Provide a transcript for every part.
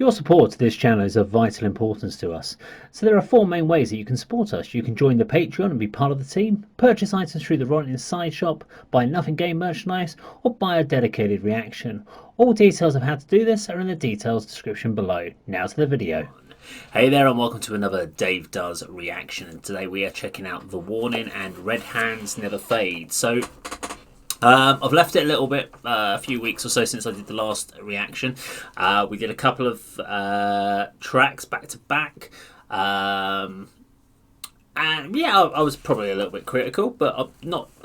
Your support of this channel is of vital importance to us, so there are four main ways that you can support us. You can join the Patreon and be part of the team, purchase items through the Rollin Inside shop, buy Nothing Game merchandise, or buy a dedicated reaction. All details of how to do this are in the details description below. Now to the video. Hey there and welcome to another Dave Does reaction, and today we are checking out The Warning and Red Hands Never Fade. So I've left it a little bit, a few weeks or so since I did the last reaction. We did a couple of tracks back to back, and yeah, I was probably a little bit critical, but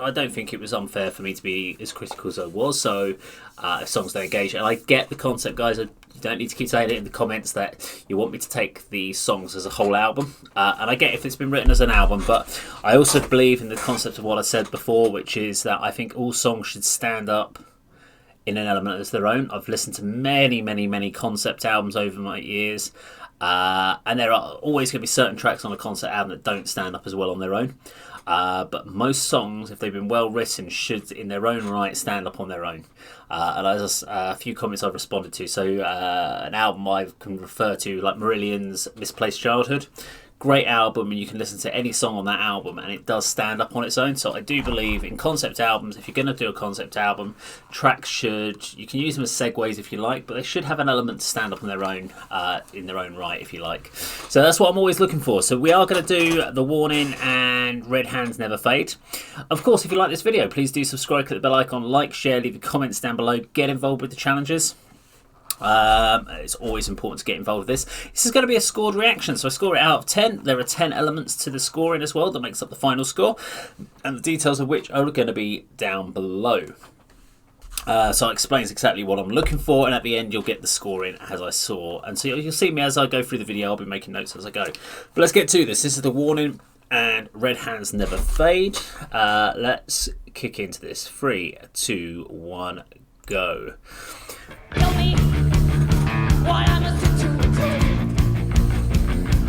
I don't think it was unfair for me to be as critical as I was. So if songs don't engage, and I get the concept, guys. You don't need to keep saying it in the comments that you want me to take the songs as a whole album, and I get if it's been written as an album, but I also believe in the concept of what I said before, which is that I think all songs should stand up in an element as their own. I've listened to many concept albums over my years, and there are always going to be certain tracks on a concept album that don't stand up as well on their own. But most songs, if they've been well written, should in their own right stand up on their own. And there's a few comments I've responded to. So an album I can refer to, like Marillion's Misplaced Childhood. Great album, and you can listen to any song on that album and it does stand up on its own. So I do believe in concept albums, if you're going to do a concept album, tracks you can use them as segues if you like, but they should have an element to stand up on their own, in their own right, if you like. So that's what I'm always looking for. So we are going to do The Warning and Red Hands Never Fade. Of course, if you like this video, please do subscribe, click the bell icon, like, share, leave your comments down below, get involved with the challenges. It's always important to get involved with this. This is going to be a scored reaction, so I score it out of 10. There are 10 elements to the scoring as well that makes up the final score, and the details of which are going to be down below. So it explains exactly what I'm looking for, and at the end you'll get the scoring as I saw. And so you'll see me as I go through the video. I'll be making notes as I go. But let's get to this. This is The Warning and Red Hands Never Fade. Let's kick into this. 3, 2, 1, go. Tell me what I must do to improve,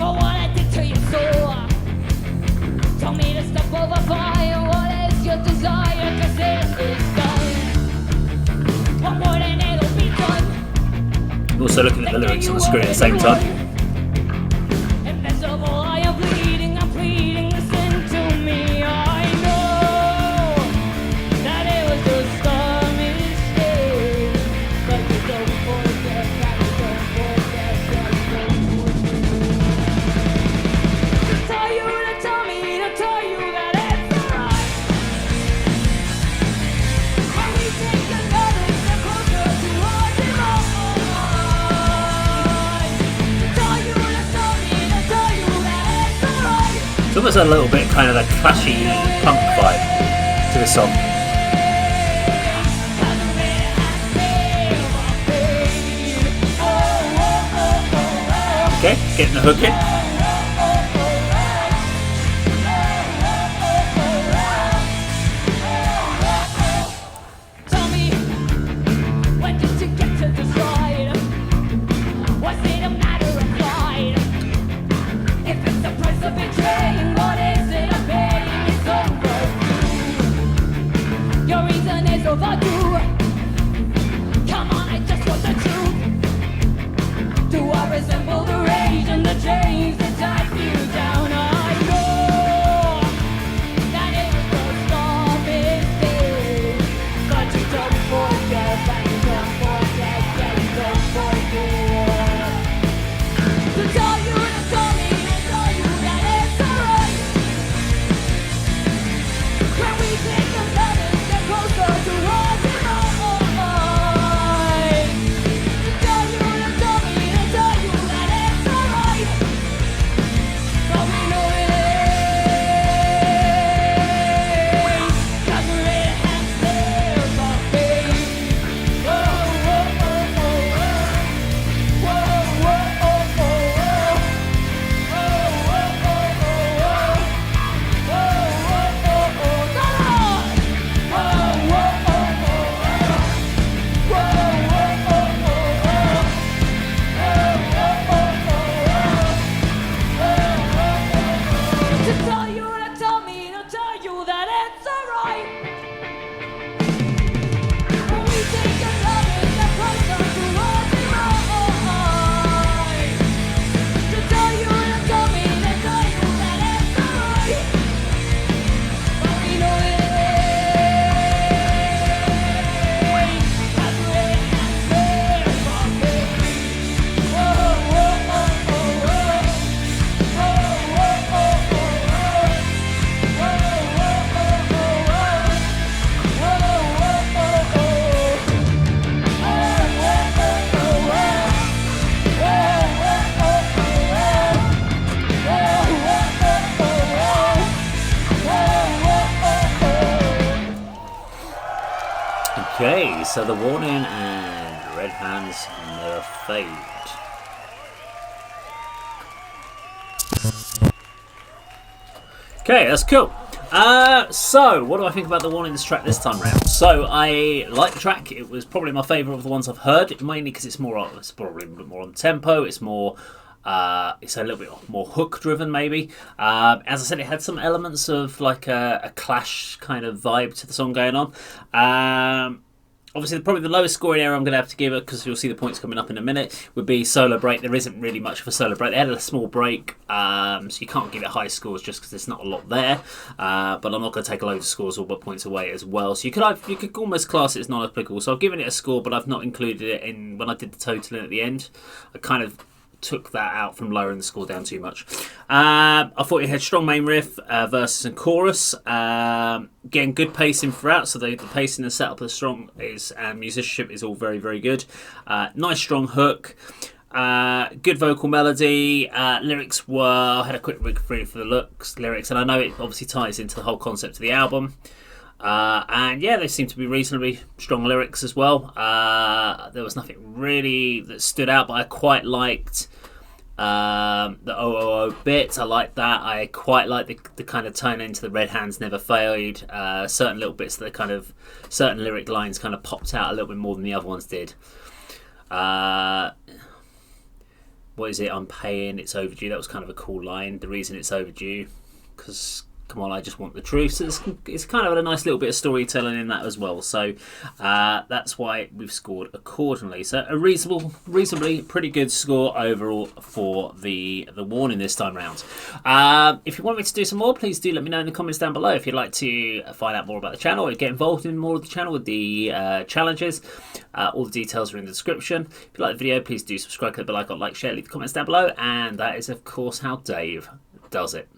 or what I did to your soul. Tell me to step over fire. What is your desire? 'Cause it is done. One more and it'll be done. I'm also looking at the lyrics on the screen at the same time. Invisible, I am bleeding. I'm pleading. Listen to me. I know that it was just a mistake, but you don't forget that you don't forget that you don't forget. To tell you that it's alright. When we take another step closer to our demise. To tell you that it's alright. It's almost a little bit kind of a clashy punk vibe to the song. Okay, getting the hook in. Tell me, when did you get to decide? Was it a matter of pride? If it's the price of betraying, what is it I'm paying? It's overdue. Your reason is overdue. Come on, I just want the truth. Do I resemble the rage and the chains Okay, so the warning and red hands never fade. Okay, that's cool. So what do I think about the warnings track this time round? So I like the track. It was probably my favourite of the ones I've heard, mainly because it's probably a bit more on tempo. It's more. It's a little bit more hook driven, maybe. As I said, it had some elements of like a Clash kind of vibe to the song going on. Obviously, probably the lowest scoring area I'm going to have to give it, because you'll see the points coming up in a minute, would be solo break. There isn't really much of a solo break. They had a small break, so you can't give it high scores just because there's not a lot there. But I'm not going to take a load of scores or points away as well. So you could almost class it as non-applicable. So I've given it a score, but I've not included it in when I did the totaling at the end. I kind of took that out from lowering the score down too much. I thought it had strong main riff, verses and chorus. Again, good pacing throughout, so the pacing and setup is strong, and musicianship is all very, very good. Nice strong hook. Good vocal melody. Lyrics I had a quick read through for the lyrics, and I know it obviously ties into the whole concept of the album. And yeah, they seem to be reasonably strong lyrics as well. There was nothing really that stood out, but I quite liked the OOO bit. I liked that. I quite liked the kind of tone into the red hands never failed. Certain little bits that kind of certain lyric lines kind of popped out a little bit more than the other ones did. What is it? I'm paying. It's overdue. That was kind of a cool line. The reason it's overdue, because come on, I just want the truth. So it's kind of a nice little bit of storytelling in that as well. So that's why we've scored accordingly. So a reasonably pretty good score overall for the warning this time round. If you want me to do some more, please do let me know in the comments down below. If you'd like to find out more about the channel or get involved in more of the channel with the challenges, all the details are in the description. If you like the video, please do subscribe, click the bell icon, like, share, leave the comments down below. And that is, of course, how Dave does it.